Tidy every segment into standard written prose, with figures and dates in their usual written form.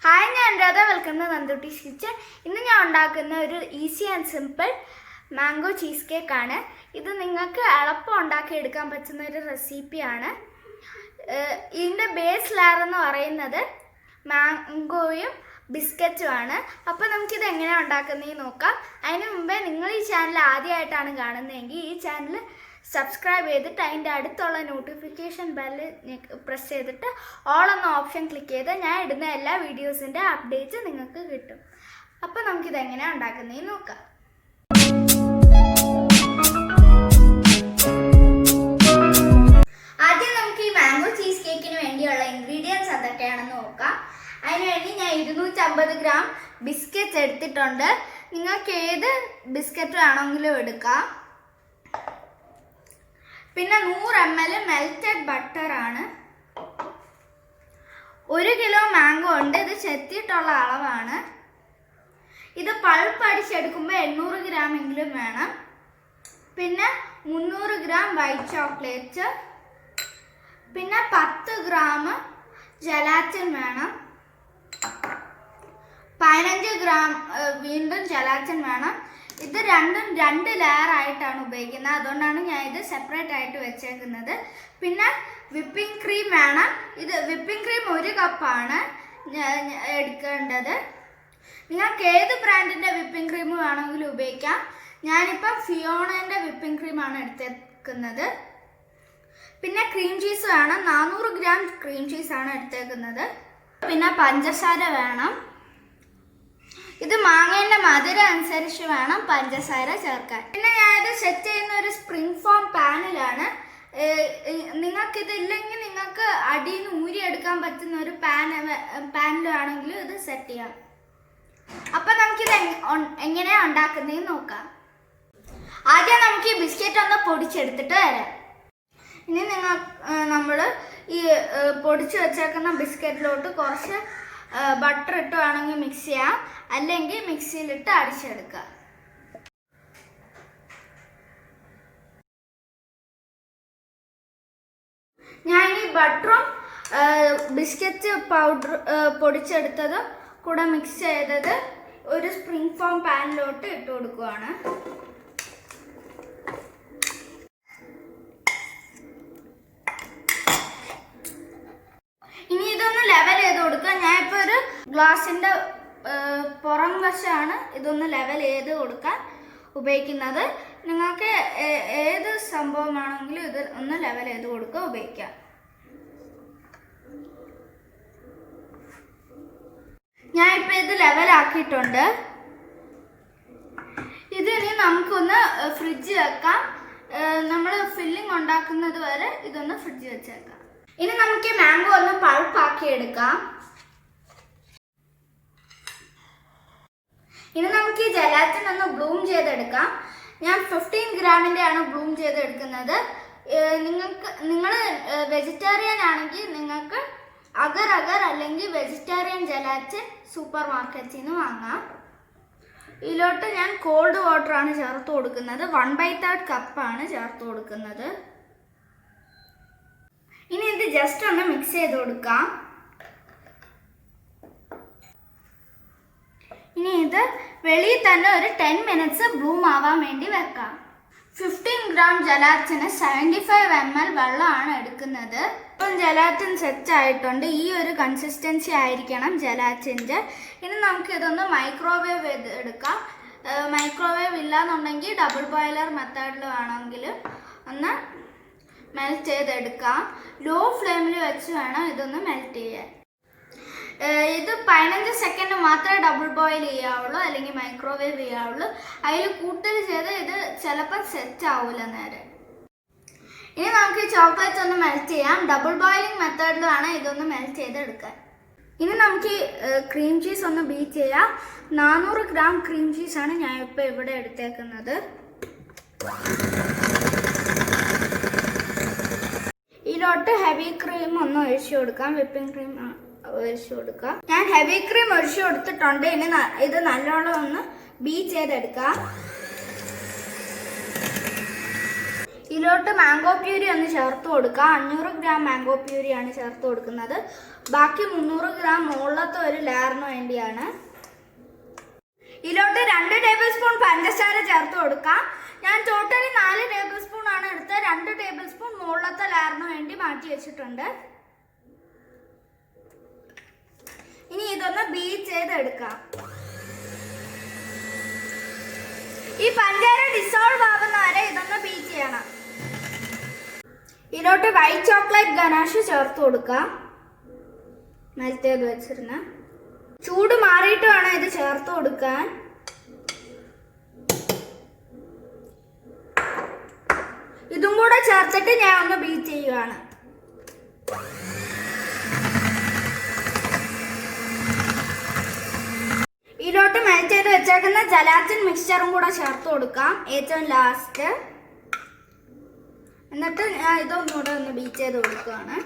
Hi, ഞാൻ Anuradha. Welcome to Nandutty's kitchen. ഇന്ന് ഞാൻ ഉണ്ടാക്കുന്ന ഒരു easy and simple mango cheese cake ആണ്. ഇത് നിങ്ങൾക്ക് എളുപ്പം ഉണ്ടാക്കിയെടുക്കാൻ പറ്റുന്ന ഒരു റെസിപ്പിയാണ്. ഇതിൻ്റെ ബേസ് ലെയർ എന്ന് പറയുന്നത് മാംഗോയും ബിസ്ക്കറ്റുമാണ്. അപ്പോൾ നമുക്കിത് എങ്ങനെയാണ് ഉണ്ടാക്കുന്നതെന്ന് നോക്കാം. അതിന് മുമ്പേ നിങ്ങൾ ഈ ചാനൽ ആദ്യമായിട്ടാണ് കാണുന്നതെങ്കിൽ ഈ ചാനൽ സബ്സ്ക്രൈബ് ചെയ്തിട്ട് അതിൻ്റെ അടുത്തുള്ള നോട്ടിഫിക്കേഷൻ ബെല്ല് പ്രസ് ചെയ്തിട്ട് ഓൾ എന്ന ഓപ്ഷൻ ക്ലിക്ക് ചെയ്ത് ഞാൻ ഇടുന്ന എല്ലാ വീഡിയോസിൻ്റെ അപ്ഡേറ്റ്സ് നിങ്ങൾക്ക് കിട്ടും. അപ്പോൾ നമുക്കിത് എങ്ങനെയാണ് ഉണ്ടാക്കുന്നതെന്ന് നോക്കാം. ആദ്യം നമുക്ക് ഈ മാംഗോ ചീസ് കേക്കിന് വേണ്ടിയുള്ള ഇൻഗ്രീഡിയൻസ് എന്തൊക്കെയാണെന്ന് നോക്കാം. അതിനുവേണ്ടി ഞാൻ 250 ഗ്രാം ബിസ്ക്കറ്റ് എടുത്തിട്ടുണ്ട്. നിങ്ങൾക്ക് ഏത് ബിസ്ക്കറ്റ് വേണമെങ്കിലും എടുക്കാം. പിന്നെ 100 ml മെൽറ്റഡ് ബട്ടർ ആണ്. 1 കിലോ മാംഗോ ഉണ്ട്. ഇത് ചെത്തിയിട്ടുള്ള അളവാണ്. ഇത് പൾപ്പ് അടിച്ചെടുക്കുമ്പോൾ 800 ഗ്രാം എങ്കിലും വേണം. പിന്നെ 300 ഗ്രാം വൈറ്റ് ചോക്ലേറ്റ്, പിന്നെ 10 ഗ്രാം ജലാറ്റിൻ വേണം. 15 ഗ്രാം വീണ്ടും ജലാറ്റിൻ വേണം. ഇത് രണ്ടും 2 ലെയർ ആയിട്ടാണ് ഉപയോഗിക്കുന്നത്, അതുകൊണ്ടാണ് ഞാൻ ഇത് സെപ്പറേറ്റ് ആയിട്ട് വെച്ചേക്കുന്നത്. പിന്നെ വിപ്പിംഗ് ക്രീം വേണം. ഇത് വിപ്പിംഗ് ക്രീം 1 കപ്പാണ് എടുക്കേണ്ടത്. നിങ്ങൾക്ക് ഏത് ബ്രാൻഡിൻ്റെ വിപ്പിംഗ് ക്രീം വേണമെങ്കിലും ഉപയോഗിക്കാം. ഞാനിപ്പോൾ ഫിയോണേൻ്റെ വിപ്പിംഗ് ക്രീമാണ് എടുത്തേക്കുന്നത്. പിന്നെ ക്രീം ചീസ് വേണം. 400 ഗ്രാം ക്രീം ചീസാണ് എടുത്തേക്കുന്നത്. പിന്നെ പഞ്ചസാര വേണം. ഇത് മാങ്ങേൻ്റെ മധുരം അനുസരിച്ച് വേണം പഞ്ചസാര ചേർക്കാൻ. പിന്നെ ഞാനിത് സെറ്റ് ചെയ്യുന്ന ഒരു സ്പ്രിംഗ് ഫോം പാനിലാണ്. നിങ്ങൾക്കിതില്ലെങ്കിൽ നിങ്ങൾക്ക് അടിയിൽ നിന്ന് ഊരിയെടുക്കാൻ പറ്റുന്ന ഒരു പാനിലാണെങ്കിലും ഇത് സെറ്റ് ചെയ്യാം. അപ്പം നമുക്കിത് എങ്ങനെയാണ് ഉണ്ടാക്കുന്നതെന്ന് നോക്കാം. ആദ്യം നമുക്ക് ഈ ബിസ്ക്കറ്റ് ഒന്ന് പൊടിച്ചെടുത്തിട്ട് വരാം. ഇനി നമ്മൾ ഈ പൊടിച്ച് വെച്ചേക്കുന്ന ബിസ്ക്കറ്റിലോട്ട് കുറച്ച് ബട്ടർ ഇട്ട് വേണമെങ്കിൽ മിക്സ് ചെയ്യാം, അല്ലെങ്കിൽ മിക്സിയിലിട്ട് അടിച്ചെടുക്കുക. ഞാൻ ഈ ബട്ടറും ബിസ്ക്കറ്റ് പൗഡർ പൊടിച്ചെടുത്തതും കൂടെ മിക്സ് ചെയ്തത് ഒരു സ്പ്രിംഗ് ഫോം പാനിലോട്ട് ഇട്ട് കൊടുക്കുകയാണ്. ഇനി ഇതൊന്ന് ലെവൽ ചെയ്ത് കൊടുക്കുക. ഞാനിപ്പോൾ ഒരു ഗ്ലാസിൻ്റെ പുറം വശമാണ് ഇതൊന്ന് ലെവൽ ചെയ്ത് കൊടുക്കാൻ ഉപയോഗിക്കുന്നത്. നിങ്ങൾക്ക് ഏത് സംഭവമാണെങ്കിലും ഇത് ഒന്ന് ലെവൽ ചെയ്ത് കൊടുക്കുക ഉപയോഗിക്കാം. ഞാനിപ്പോൾ ഇത് ലെവലാക്കിയിട്ടുണ്ട്. ഇതിനി നമുക്കൊന്ന് ഫ്രിഡ്ജ് വെക്കാം. നമ്മൾ ഫില്ലിംഗ് ഉണ്ടാക്കുന്നത് വരെ ഇതൊന്ന് ഫ്രിഡ്ജ് വെച്ചേക്കാം. ഇനി നമുക്ക് ഈ മാംഗോ ഒന്ന് പൾപ്പാക്കി എടുക്കാം. ഇനി നമുക്ക് ഈ ജലാറ്റിൻ ഒന്ന് ബ്ലൂം ചെയ്തെടുക്കാം. ഞാൻ 15 ഗ്രാമിൻ്റെ ആണ് ബ്ലൂം ചെയ്തെടുക്കുന്നത്. നിങ്ങൾ വെജിറ്റേറിയൻ ആണെങ്കിൽ നിങ്ങൾക്ക് അഗർ അല്ലെങ്കിൽ വെജിറ്റേറിയൻ ജലാറ്റിൻ സൂപ്പർ മാർക്കറ്റിൽ നിന്ന് വാങ്ങാം. ഇതിലോട്ട് ഞാൻ കോൾഡ് വാട്ടറാണ് ചേർത്ത് കൊടുക്കുന്നത്. 1/3 കപ്പാണ് ചേർത്ത് കൊടുക്കുന്നത്. ഇനി ഇത് ജസ്റ്റ് ഒന്ന് മിക്സ് ചെയ്ത് കൊടുക്കാം. ഇനി ഇത് വെളിയിൽ തന്നെ ഒരു 10 മിനിറ്റ്സ് ബ്ലൂം ആവാൻ വേണ്ടി വെക്കാം. 15 ഗ്രാം ജലാറ്റിന് 75 ml വെള്ളമാണ് എടുക്കുന്നത്. ഇപ്പം ജലാറ്റിൻ സെറ്റ് ആയിട്ടുണ്ട്. ഈ ഒരു കൺസിസ്റ്റൻസി ആയിരിക്കണം ജലാറ്റിൻ്റെ. ഇനി നമുക്ക് ഇതൊന്ന് മൈക്രോവേവ് ചെയ്ത് എടുക്കാം. മൈക്രോവേവ് ഇല്ലാന്നുണ്ടെങ്കിൽ ഡബിൾ ബോയിലർ മെത്തേഡിൽ വേണമെങ്കിൽ ഒന്ന് മെൽറ്റ് ചെയ്തെടുക്കാം. ലോ ഫ്ലെയിമിൽ വെച്ച് വേണം ഇതൊന്ന് മെൽറ്റ് ചെയ്യാൻ. ഇത് 15 സെക്കൻഡ് മാത്രമേ ഡബിൾ ബോയിൽ ചെയ്യാവുള്ളൂ, അല്ലെങ്കിൽ മൈക്രോവേവ് ചെയ്യാവുള്ളൂ. അതിൽ കൂടുതൽ ചെയ്ത് ഇത് ചിലപ്പോൾ സെറ്റ് ആവില്ല നേരെ. ഇനി നമുക്ക് ഈ ചോക്ലേറ്റ് ഒന്ന് മെൽറ്റ് ചെയ്യാം. ഡബിൾ ബോയിലിംഗ് മെത്തേഡിൽ വേണം ഇതൊന്ന് മെൽറ്റ് ചെയ്തെടുക്കാൻ. ഇനി നമുക്ക് ഈ ക്രീം ചീസ് ഒന്ന് ബീറ്റ് ചെയ്യാം. 400 ഗ്രാം ക്രീം ചീസാണ് ഞാൻ ഇപ്പോൾ ഇവിടെ എടുത്തേക്കുന്നത്. ഇതിലോട്ട് ഹെവി ക്രീം ഒന്ന് ഒഴിച്ചു കൊടുക്കാം. വിപ്പിംഗ് ക്രീം ഒഴിച്ചു കൊടുക്കാം. ഞാൻ ഹെവി ക്രീം ഒഴിച്ചു കൊടുത്തിട്ടുണ്ട്. ഇനി ഇത് നല്ലോണം ഒന്ന് ബീറ്റ് ചെയ്തെടുക്കാം. ഇതിലോട്ട് മാംഗോ പ്യൂരി ഒന്ന് ചേർത്ത് കൊടുക്കുക. 500 ഗ്രാം മാംഗോ പ്യൂരിയാണ് ചേർത്ത് കൊടുക്കുന്നത്. ബാക്കി 300 ഗ്രാം മുകളിലത്തെ ഒരു ലെയറിന് വേണ്ടിയാണ്. ഇതിലോട്ട് 2 ടേബിൾ സ്പൂൺ പഞ്ചസാര ചേർത്ത് കൊടുക്കാം. ഞാൻ ടോട്ടലി 4 ടേബിൾ സ്പൂൺ ആണ് എടുത്തത്. 2 ടേബിൾ സ്പൂൺ മുകളിലത്തെ ലെയറിന് വേണ്ടി മാറ്റി വെച്ചിട്ടുണ്ട്. ഇനി ഇതൊന്ന് ബീറ്റ് ചെയ്തെടുക്കാം. ഈ പഞ്ചാര ഡിസോൾവ് ആവുന്ന വരെ ഇതൊന്ന് ബീറ്റ് ചെയ്യണം. ഇതിലോട്ട് വൈറ്റ് ചോക്ലേറ്റ് ഗനാഷ് ചേർത്ത് കൊടുക്കാം. മെൽറ്റ് ചെയ്ത് വെച്ചിരുന്ന ചൂട് മാറിയിട്ട് വേണം ഇത് ചേർത്ത് കൊടുക്കാൻ. ഇതും കൂടെ ചേർത്തിട്ട് ഞാൻ ഒന്ന് ബീറ്റ് ചെയ്യുകയാണ്. ഇതിലോട്ട് മെൽറ്റ് ചെയ്ത് വെച്ചേക്കുന്ന ജലാറ്റിൻ മിക്സ്ചറും കൂടെ ചേർത്ത് കൊടുക്കാം ഏറ്റവും ലാസ്റ്റ്. എന്നിട്ട് ഞാൻ ഇതൊന്നുകൂടെ ഒന്ന് ബീറ്റ് ചെയ്ത് കൊടുക്കുകയാണ്.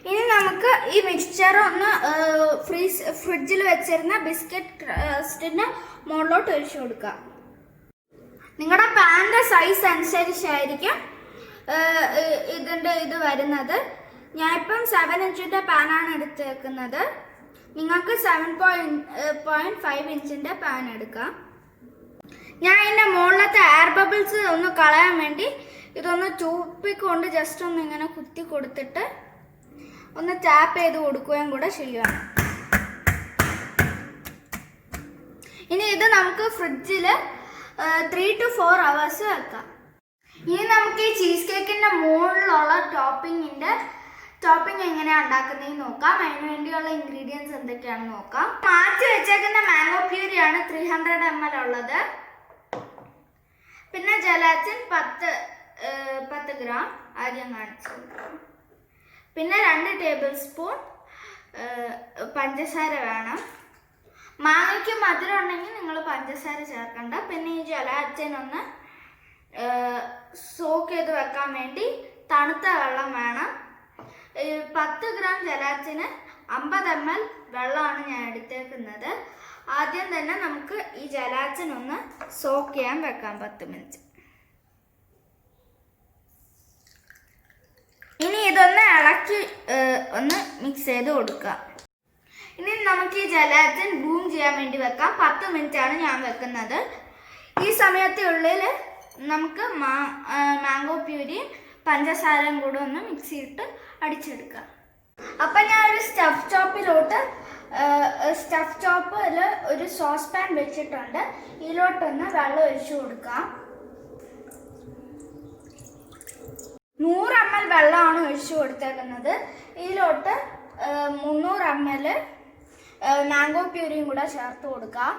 ഇനി നമുക്ക് ഈ മിക്സ്ചർ ഒന്ന് ഫ്രിഡ്ജിൽ വെച്ചിരുന്ന ബിസ്ക്കറ്റ് ക്രസ്റ്റിന് മുകളിലോട്ട് ഒഴിച്ചു കൊടുക്കാം. നിങ്ങളുടെ പാനിൻ്റെ സൈസ് അനുസരിച്ചായിരിക്കും ഇതിൻ്റെ ഇത് വരുന്നത്. ഞാനിപ്പം 7 ഇഞ്ചിൻ്റെ പാനാണ് എടുത്തേക്കുന്നത്. നിങ്ങൾക്ക് 7.5 ഇഞ്ചിൻ്റെ പാൻ എടുക്കാം. ഞാൻ ഇതിൻ്റെ മുകളിലത്തെ എയർ ബബിൾസ് ഒന്ന് കളയാൻ വേണ്ടി ഇതൊന്ന് ചൂപ്പിക്കൊണ്ട് ജസ്റ്റ് ഒന്ന് ഇങ്ങനെ കുത്തി കൊടുത്തിട്ട് ഒന്ന് ടാപ്പ് ചെയ്ത് കൊടുക്കുകയും കൂടെ ചെയ്യുകയാണ്. ഇനി ഇത് നമുക്ക് ഫ്രിഡ്ജിൽ 3 to 4 hours വെക്കാം. ഇനി നമുക്ക് ഈ ചീസ് കേക്കിൻ്റെ മുകളിലുള്ള ടോപ്പിംഗ് എങ്ങനെയാണ് ഉണ്ടാക്കുന്നതെന്ന് നോക്കാം. അതിന് വേണ്ടിയുള്ള ഇൻഗ്രീഡിയൻസ് എന്തൊക്കെയാണെന്ന് നോക്കാം. മാറ്റി വെച്ചേക്കുന്ന മാംഗോ പ്യൂരിയാണ് 300 ml ഉള്ളത്. പിന്നെ ജലാറ്റിൻ 10 ഗ്രാം ആദ്യം കാണിച്ചു. പിന്നെ 2 ടേബിൾ സ്പൂൺ പഞ്ചസാര വേണം. മാങ്ങയ്ക്ക് മധുരം ഉണ്ടെങ്കിൽ നിങ്ങൾ പഞ്ചസാര ചേർക്കണ്ട. പിന്നെ ഈ ജലാറ്റിൻ ഒന്ന് സോക്ക് ചെയ്ത് വെക്കാൻ വേണ്ടി തണുത്ത വെള്ളം വേണം. 10 ഗ്രാം ജലാറ്റിന് 50 ml വെള്ളമാണ് ഞാൻ എടുത്തേക്കുന്നത്. ആദ്യം തന്നെ നമുക്ക് ഈ ജലാറ്റിൻ ഒന്ന് സോക്ക് ചെയ്യാൻ വെക്കാം 10 മിനിറ്റ്. ഇനി ഇതൊന്ന് ഇളക്കി ഒന്ന് മിക്സ് ചെയ്ത് കൊടുക്കാം. ഇനി നമുക്ക് ഈ ജലാറ്റിൻ ബൂം ചെയ്യാൻ വേണ്ടി വെക്കാം. 10 മിനിറ്റ് ആണ് ഞാൻ വെക്കുന്നത്. ഈ സമയത്തിനുള്ളിൽ നമുക്ക് മാംഗോ പ്യൂരിയും പഞ്ചസാരയും കൂടെ ഒന്ന് മിക്സിയിട്ട് അടിച്ചെടുക്കാം. അപ്പം ഞാൻ ഒരു സ്റ്റഫ് ചോപ്പിൽ ഒരു സോസ് പാൻ വെച്ചിട്ടുണ്ട്. ഇതിലോട്ടൊന്ന് വെള്ളം ഒഴിച്ചു കൊടുക്കാം. 100 ml വെള്ളമാണ് ഒഴിച്ചു കൊടുത്തേക്കുന്നത്. ഇതിലോട്ട് 300 ml മാംഗോ പ്യൂരിയും കൂടെ ചേർത്ത് കൊടുക്കാം.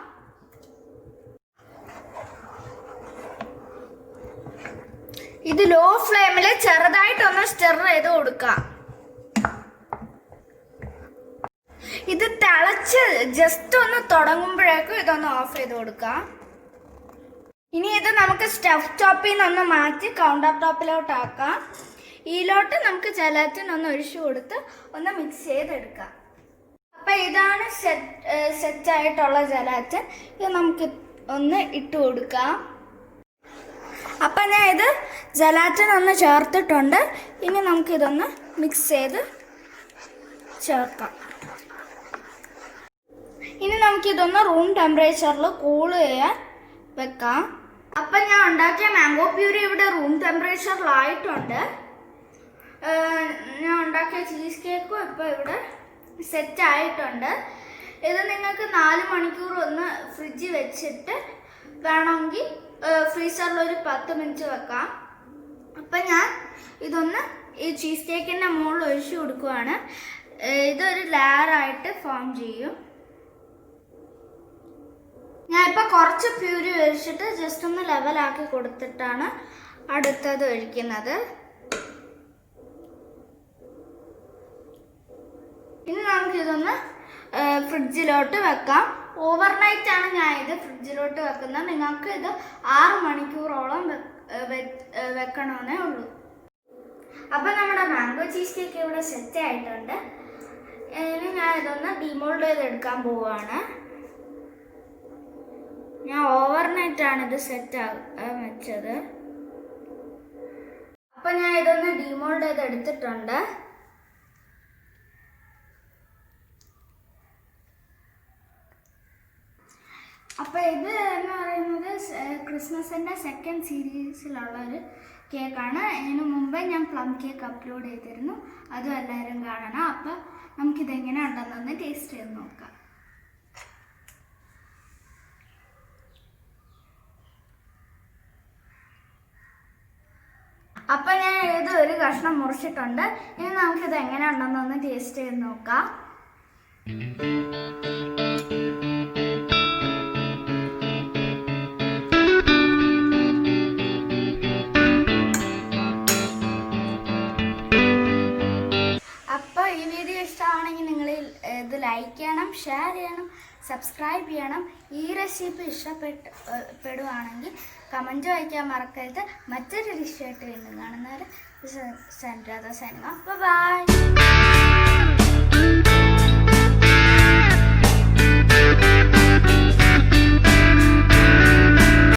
ഇത് ലോ ഫ്ലെയിമിൽ ചെറുതായിട്ടൊന്ന് സ്റ്റിർ ചെയ്ത് കൊടുക്കാം. ഇത് തിളച്ച് ജസ്റ്റ് ഒന്ന് തുടങ്ങുമ്പോഴേക്കും ഇതൊന്ന് ഓഫ് ചെയ്ത് കൊടുക്കാം. ഇനി ഇത് നമുക്ക് സ്റ്റഫ് ടോപ്പിൽ നിന്നൊന്ന് മാറ്റി കൗണ്ടർ ടോപ്പിലോട്ട് ആക്കാം. ഇതിലോട്ട് നമുക്ക് ജലാറ്റിൻ ഒന്ന് ഒഴിച്ചു കൊടുത്ത് ഒന്ന് മിക്സ് ചെയ്തെടുക്കാം. അപ്പം ഇതാണ് സെറ്റായിട്ടുള്ള ജലാറ്റിൻ. ഇത് നമുക്ക് ഒന്ന് ഇട്ട് കൊടുക്കാം. അപ്പം ഞാൻ ഇത് ജലാറ്റിൻ ഒന്ന് ചേർത്തിട്ടുണ്ട്. ഇനി നമുക്കിതൊന്ന് മിക്സ് ചെയ്ത് ചേർക്കാം. ഇനി നമുക്കിതൊന്ന് റൂം ടെമ്പറേച്ചറിൽ കൂൾ ചെയ്യാൻ വെക്കാം. അപ്പം ഞാൻ ഉണ്ടാക്കിയ മാംഗോ പ്യൂരി ഇവിടെ റൂം ടെമ്പറേച്ചറിലായിട്ടുണ്ട്. ഞാൻ ഉണ്ടാക്കിയ ചീസ് കേക്കും ഇപ്പോൾ ഇവിടെ സെറ്റായിട്ടുണ്ട്. ഇത് നിങ്ങൾക്ക് 4 മണിക്കൂർ ഒന്ന് ഫ്രിഡ്ജിൽ വെച്ചിട്ട് വേണമെങ്കിൽ ഫ്രീസറിൽ ഒരു 10 മിനിറ്റ് വെക്കാം. അപ്പം ഞാൻ ഇതൊന്ന് ഈ ചീസ് കേക്കിൻ്റെ മുകളിൽ ഒഴിച്ചു കൊടുക്കുകയാണ്. ഇതൊരു ലെയറായിട്ട് ഫോം ചെയ്യും. ഞാൻ ഇപ്പോൾ കുറച്ച് പ്യൂരി ഒഴിച്ചിട്ട് ജസ്റ്റ് ഒന്ന് ലെവലാക്കി കൊടുത്തിട്ടാണ് അടുത്തത് ഒഴിക്കുന്നത്. ഇനി നമുക്കിതൊന്ന് ഫ്രിഡ്ജിലോട്ട് വെക്കാം. ഓവർനൈറ്റാണ് ഞാൻ ഇത് ഫ്രിഡ്ജിലോട്ട് വെക്കുന്നത്. നിങ്ങൾക്ക് ഇത് 6 മണിക്കൂറോളം വെക്കണമെന്നേ ഉള്ളൂ. അപ്പം നമ്മുടെ മാംഗോ ചീസ് കേക്ക് ഇവിടെ സെറ്റ് ആയിട്ടുണ്ട്. ഇനി ഞാൻ ഇതൊന്ന് ഡിമോൾഡ് ചെയ്തെടുക്കാൻ പോവുകയാണ്. ഞാൻ ഓവർനൈറ്റാണ് ഇത് സെറ്റ് വെച്ചത്. അപ്പം ഞാൻ ഇതൊന്ന് ഡീമോൾഡ് ചെയ്ത് എടുത്തിട്ടുണ്ട്. അപ്പോൾ ഇത് എന്ന് പറയുന്നത് ക്രിസ്മസിൻ്റെ സെക്കൻഡ് സീരീസിലുള്ള ഒരു കേക്കാണ്. ഇതിനു മുമ്പേ ഞാൻ പ്ലം കേക്ക് അപ്ലോഡ് ചെയ്തിരുന്നു, അതും എല്ലാവരും കാണണം. അപ്പോൾ നമുക്കിതെങ്ങനെ ഉണ്ടെന്നൊന്ന് ടേസ്റ്റ് ചെയ്ത് നോക്കാം. അപ്പം ഞാൻ ഇത് ഒരു കഷ്ണം മുറിച്ചിട്ടുണ്ട്. ഇനി നമുക്കിത് എങ്ങനെ ഉണ്ടെന്നൊന്ന് ടേസ്റ്റ് ചെയ്ത് നോക്കാം. അപ്പോൾ ഈ വീഡിയോ ഇഷ്ടമാണെങ്കിൽ നിങ്ങൾ ഇത് ലൈക്ക് ചെയ്യണം, ഷെയർ ചെയ്യണം, സബ്സ്ക്രൈബ് ചെയ്യണം. ഈ റെസിപ്പി ഇഷ്ടപ്പെടുവാണെങ്കിൽ കമൻറ്റ് വായിക്കാൻ മറക്കരുത്. മറ്റൊരു ഡിഷായിട്ട് വീണ്ടും കാണുന്നവരെ സൈനിങ് ഓഫ്. ബൈ.